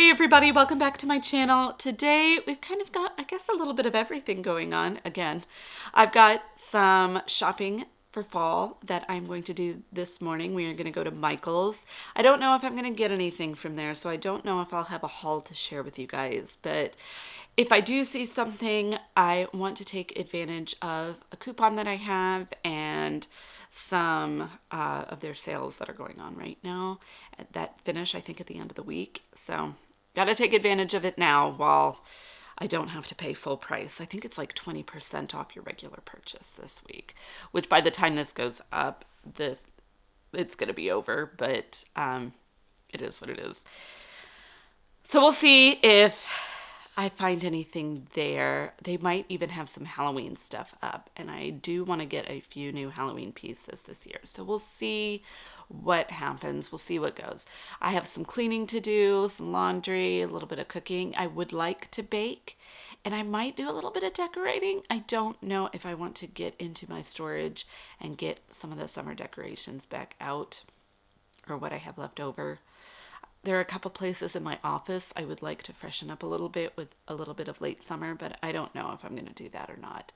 Hey everybody, welcome back to my channel. Today we've kind of got, I guess, a little bit of everything going on again. I've got some shopping for fall that I'm going to do this morning. We are going to go to Michael's. I don't know if I'm going to get anything from there, so I don't know if I'll have a haul to share with you guys, but if I do see something, I want to take advantage of a coupon that I have and some of their sales that are going on right now that finish, I think, at the end of the week. So got to take advantage of it now while I don't have to pay full price. I think it's like 20% off your regular purchase this week, which by the time this goes up, it's going to be over, but it is what it is. So we'll see if I find anything there. They might even have some Halloween stuff up, and I do want to get a few new Halloween pieces this year. So we'll see what happens. We'll see what goes. I have some cleaning to do, some laundry, a little bit of cooking. I would like to bake, and I might do a little bit of decorating. I don't know if I want to get into my storage and get some of the summer decorations back out or what I have left over. There are a couple places in my office I would like to freshen up a little bit with a little bit of late summer, but I don't know if I'm going to do that or not.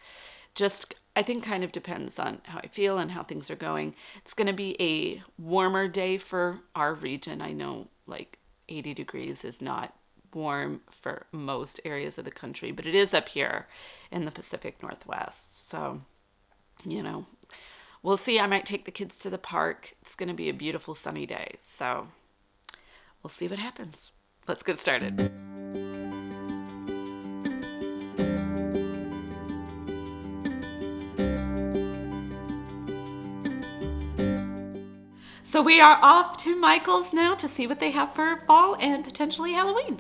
Just, I think, kind of depends on how I feel and how things are going. It's going to be a warmer day for our region. I know like 80 degrees is not warm for most areas of the country, but it is up here in the Pacific Northwest. So, we'll see. I might take the kids to the park. It's going to be a beautiful sunny day. So we'll see what happens. Let's get started. So we are off to Michael's now to see what they have for fall and potentially Halloween.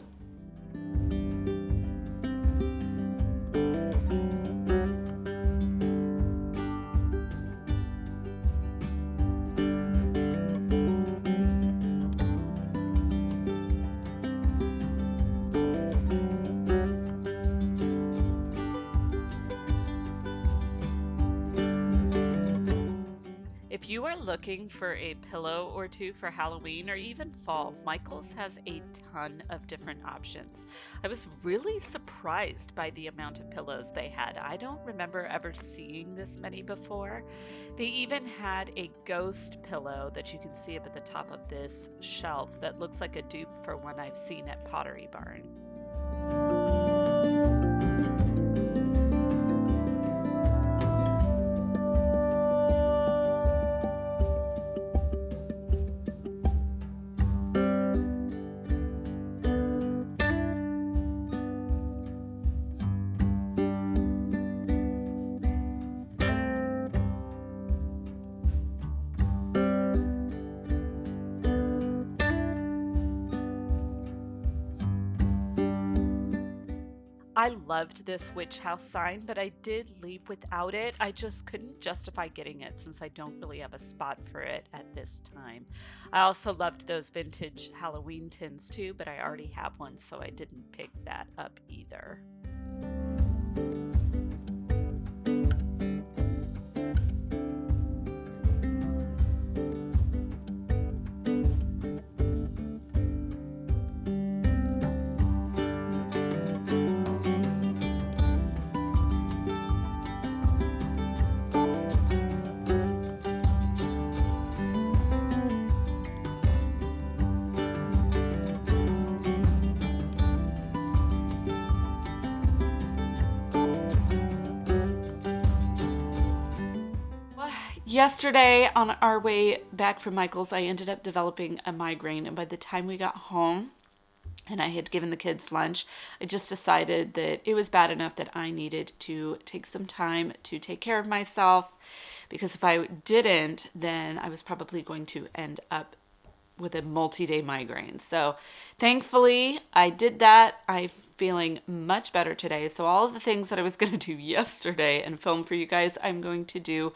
If you are looking for a pillow or two for Halloween or even fall, Michael's has a ton of different options. I was really surprised by the amount of pillows they had. I don't remember ever seeing this many before. They even had a ghost pillow that you can see up at the top of this shelf that looks like a dupe for one I've seen at Pottery Barn. I loved this witch house sign, but I did leave without it. I just couldn't justify getting it since I don't really have a spot for it at this time. I also loved those vintage Halloween tins too, but I already have one, so I didn't pick that up either. Yesterday, on our way back from Michael's, I ended up developing a migraine, and by the time we got home and I had given the kids lunch, I just decided that it was bad enough that I needed to take some time to take care of myself, because if I didn't, then I was probably going to end up with a multi-day migraine. So thankfully I did that. I'm feeling much better today. So all of the things that I was going to do yesterday and film for you guys, I'm going to do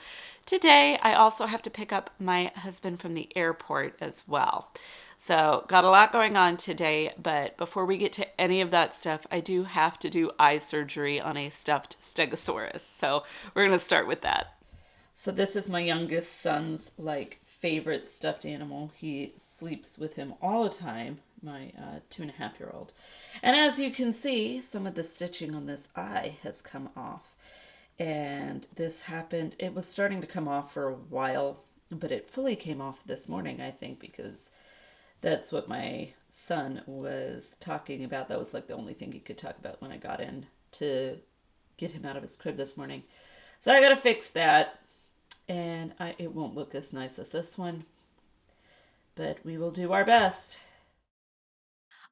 today. I also have to pick up my husband from the airport as well. So got a lot going on today, but before we get to any of that stuff, I do have to do eye surgery on a stuffed stegosaurus. So we're going to start with that. So this is my youngest son's favorite stuffed animal. He sleeps with him all the time. my 2.5-year-old. And as you can see, some of the stitching on this eye has come off. And this happened, it was starting to come off for a while, but it fully came off this morning, I think, because that's what my son was talking about. That was like the only thing he could talk about when I got in to get him out of his crib this morning. So I gotta fix that. And it won't look as nice as this one, but we will do our best.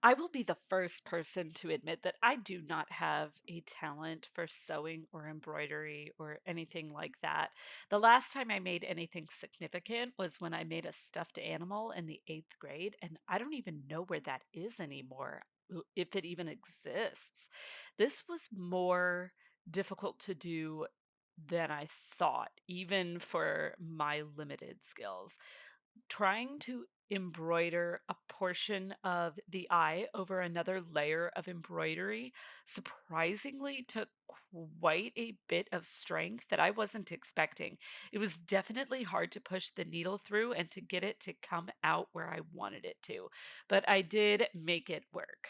I will be the first person to admit that I do not have a talent for sewing or embroidery or anything like that. The last time I made anything significant was when I made a stuffed animal in the 8th grade, and I don't even know where that is anymore, if it even exists. This was more difficult to do than I thought, even for my limited skills. Trying to embroider a portion of the eye over another layer of embroidery surprisingly took quite a bit of strength that I wasn't expecting. It was definitely hard to push the needle through and to get it to come out where I wanted it to, but I did make it work.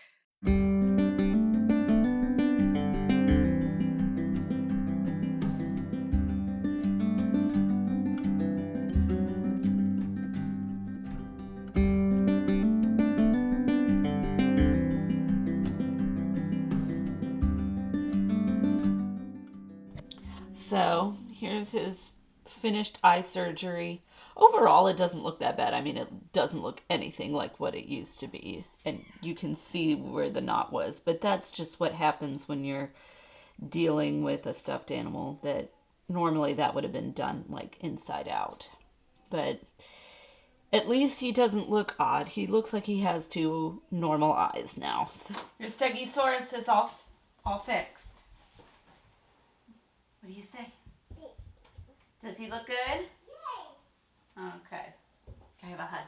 So here's his finished eye surgery. Overall, it doesn't look that bad. I mean, it doesn't look anything like what it used to be. And you can see where the knot was. But that's just what happens when you're dealing with a stuffed animal that normally that would have been done like inside out. But at least he doesn't look odd. He looks like he has two normal eyes now. So your Stegosaurus is all fixed. What do you say? Does he look good? Okay. Can I have a hug?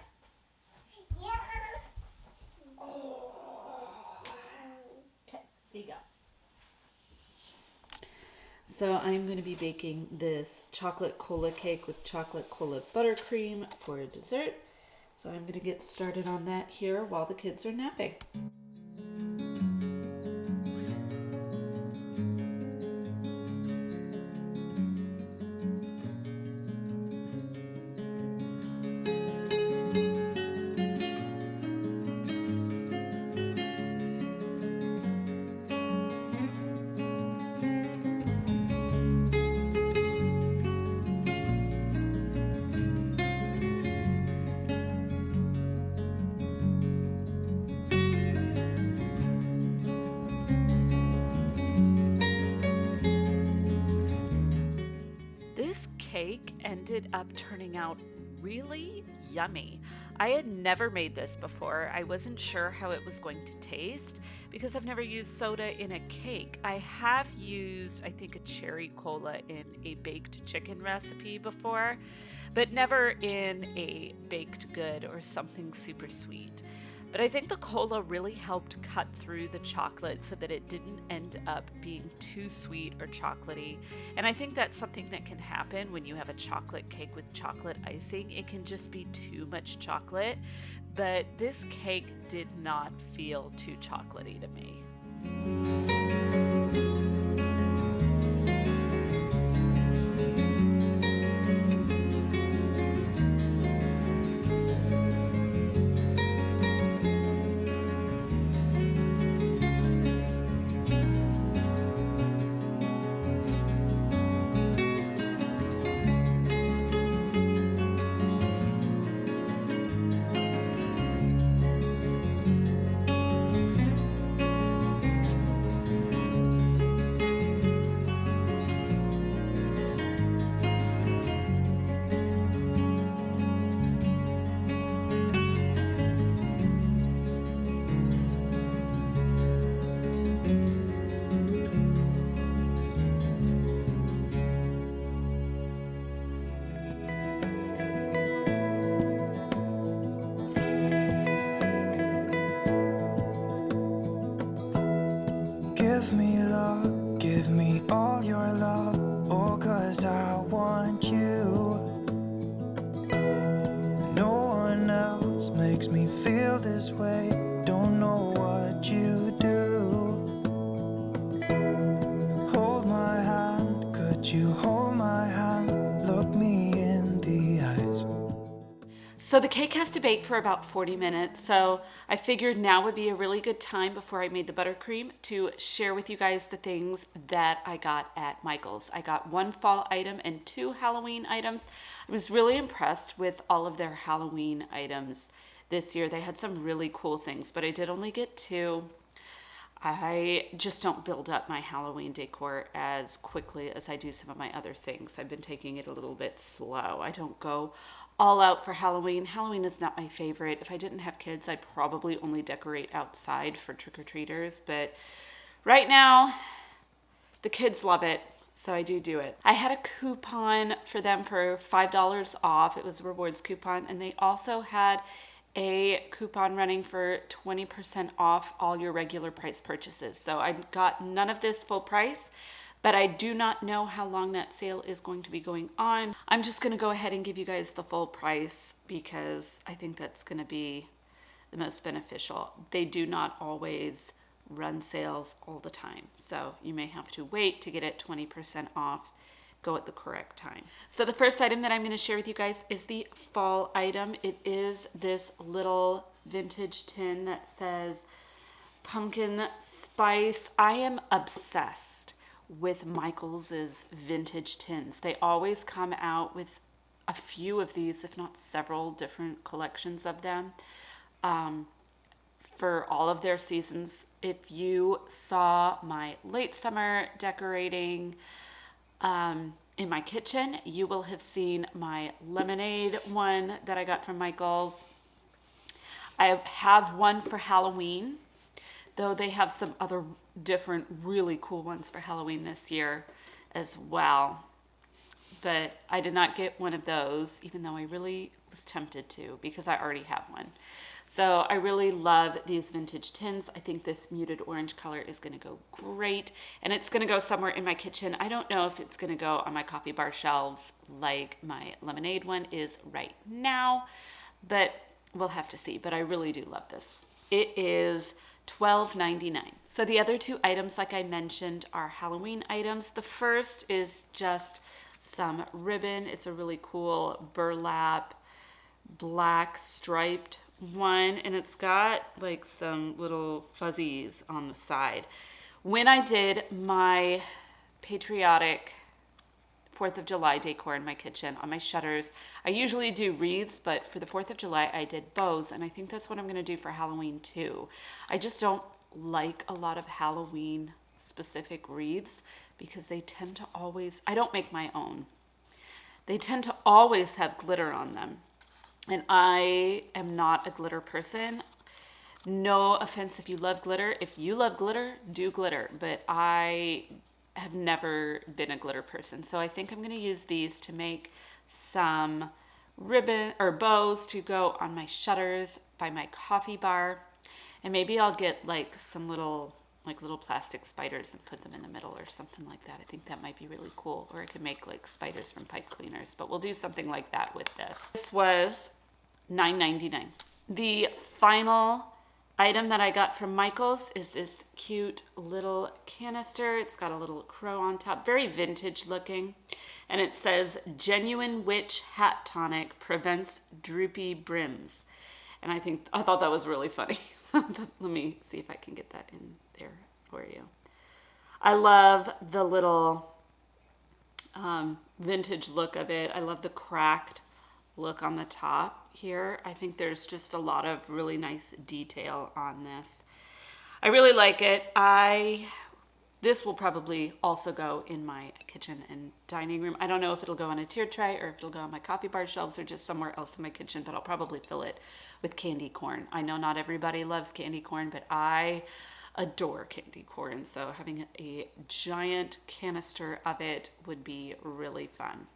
Okay, here you go. So I'm going to be baking this chocolate cola cake with chocolate cola buttercream for dessert. So I'm going to get started on that here while the kids are napping. This cake ended up turning out really yummy. I had never made this before. I wasn't sure how it was going to taste because I've never used soda in a cake. I have used, I think, a cherry cola in a baked chicken recipe before, but never in a baked good or something super sweet. But I think the cola really helped cut through the chocolate so that it didn't end up being too sweet or chocolatey. And I think that's something that can happen when you have a chocolate cake with chocolate icing. It can just be too much chocolate. But this cake did not feel too chocolatey to me. So the cake has to bake for about 40 minutes. So I figured now would be a really good time before I made the buttercream to share with you guys the things that I got at Michael's. I got 1 fall item and 2 Halloween items. I was really impressed with all of their Halloween items this year. They had some really cool things, but I did only get 2. I just don't build up my Halloween decor as quickly as I do some of my other things. I've been taking it a little bit slow. I don't go all out for Halloween. Halloween is not my favorite. If I didn't have kids, I'd probably only decorate outside for trick-or-treaters. But right now, the kids love it, so I do it. I had a coupon for them for $5 off. It was a rewards coupon, and they also had a coupon running for 20% off all your regular price purchases. So I got none of this full price, but I do not know how long that sale is going to be going on. I'm just gonna go ahead and give you guys the full price because I think that's gonna be the most beneficial. They do not always run sales all the time. So you may have to wait to get it 20% off. Go at the correct time. So the first item that I'm going to share with you guys is the fall item. It is this little vintage tin that says pumpkin spice. I am obsessed with Michael's vintage tins. They always come out with a few of these, if not several different collections of them for all of their seasons. If you saw my late summer decorating in my kitchen, you will have seen my lemonade one that I got from Michael's. I have one for Halloween, though they have some other different really cool ones for Halloween this year as well. But I did not get one of those, even though I really was tempted to because I already have one. So I really love these vintage tins. I think this muted orange color is gonna go great, and it's gonna go somewhere in my kitchen. I don't know if it's gonna go on my coffee bar shelves like my lemonade one is right now, but we'll have to see. But I really do love this. It is $12.99. So the other 2 items, like I mentioned, are Halloween items. The first is just some ribbon. It's a really cool burlap black striped one, and it's got like some little fuzzies on the side. When I did my patriotic 4th of July decor in my kitchen on my shutters, I usually do wreaths, but for the 4th of July I did bows, and I think that's what I'm going to do for Halloween too. I just don't like a lot of Halloween specific wreaths because they tend to always, I don't make my own, they tend to always have glitter on them. And I am not a glitter person. No offense if you love glitter. If you love glitter, do glitter. But I have never been a glitter person. So I think I'm going to use these to make some ribbon or bows to go on my shutters by my coffee bar. And maybe I'll get like some little plastic spiders and put them in the middle or something like that. I think that might be really cool. Or I could make like spiders from pipe cleaners, but we'll do something like that with this. This was $9.99. The final item that I got from Michael's is this cute little canister. It's got a little crow on top, very vintage looking. And it says, "Genuine Witch Hat Tonic Prevents Droopy Brims." And I thought that was really funny. Let me see if I can get that in there for you. I love the little vintage look of it. I love the cracked look on the top here. I think there's just a lot of really nice detail on this. I really like it. This will probably also go in my kitchen and dining room. I don't know if it'll go on a tier tray or if it'll go on my coffee bar shelves or just somewhere else in my kitchen, but I'll probably fill it with candy corn. I know not everybody loves candy corn, but I adore candy corn. So having a giant canister of it would be really fun.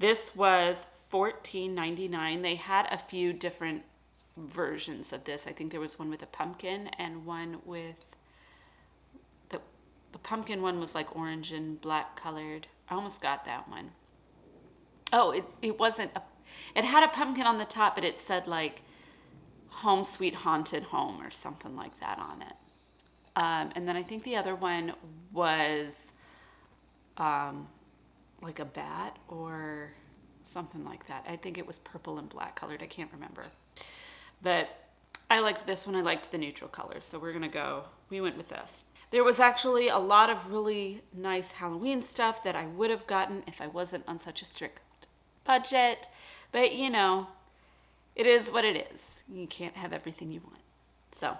This was $14.99. They had a few different versions of this. I think there was one with a pumpkin and one with the pumpkin one was like orange and black colored. I almost got that one. Oh, it wasn't it had a pumpkin on the top, but it said like Home Sweet Haunted Home or something like that on it. And then I think the other one was like a bat or something like that. I think it was purple and black colored. I can't remember. But I liked this one. I liked the neutral colors. So we went with this. There was actually a lot of really nice Halloween stuff that I would have gotten if I wasn't on such a strict budget. But you know, it is what it is. You can't have everything you want. So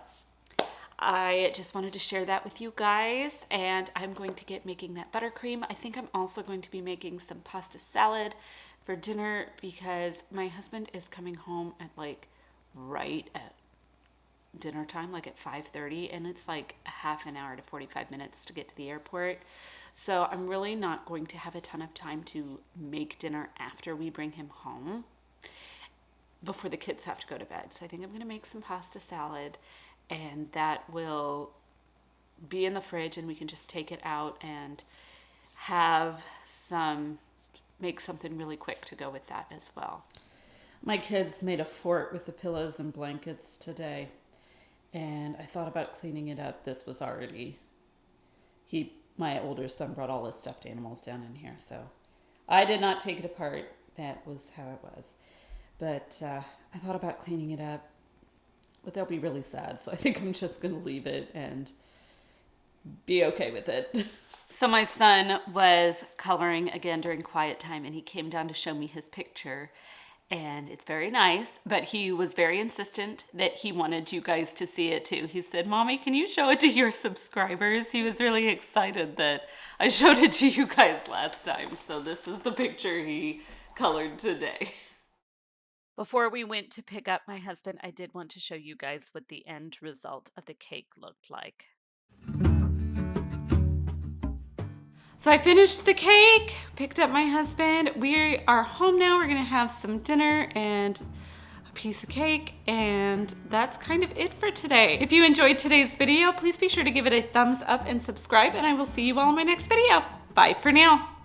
I just wanted to share that with you guys, and I'm going to get making that buttercream. I think I'm also going to be making some pasta salad for dinner because my husband is coming home at like right at dinner time, like at 5:30, and it's like a half an hour to 45 minutes to get to the airport. So I'm really not going to have a ton of time to make dinner after we bring him home before the kids have to go to bed. So I think I'm going to make some pasta salad, and that will be in the fridge, and we can just take it out and make something really quick to go with that as well. My kids made a fort with the pillows and blankets today, and I thought about cleaning it up. This was already, my older son brought all his stuffed animals down in here, so I did not take it apart. That was how it was. But I thought about cleaning it up, but they'll be really sad, so I think I'm just going to leave it and be okay with it. So my son was coloring again during quiet time, and he came down to show me his picture, and it's very nice, but he was very insistent that he wanted you guys to see it too. He said, "Mommy, can you show it to your subscribers?" He was really excited that I showed it to you guys last time. So this is the picture he colored today. Before we went to pick up my husband, I did want to show you guys what the end result of the cake looked like. So I finished the cake, picked up my husband. We are home now. We're gonna have some dinner and a piece of cake, and that's kind of it for today. If you enjoyed today's video, please be sure to give it a thumbs up and subscribe, and I will see you all in my next video. Bye for now.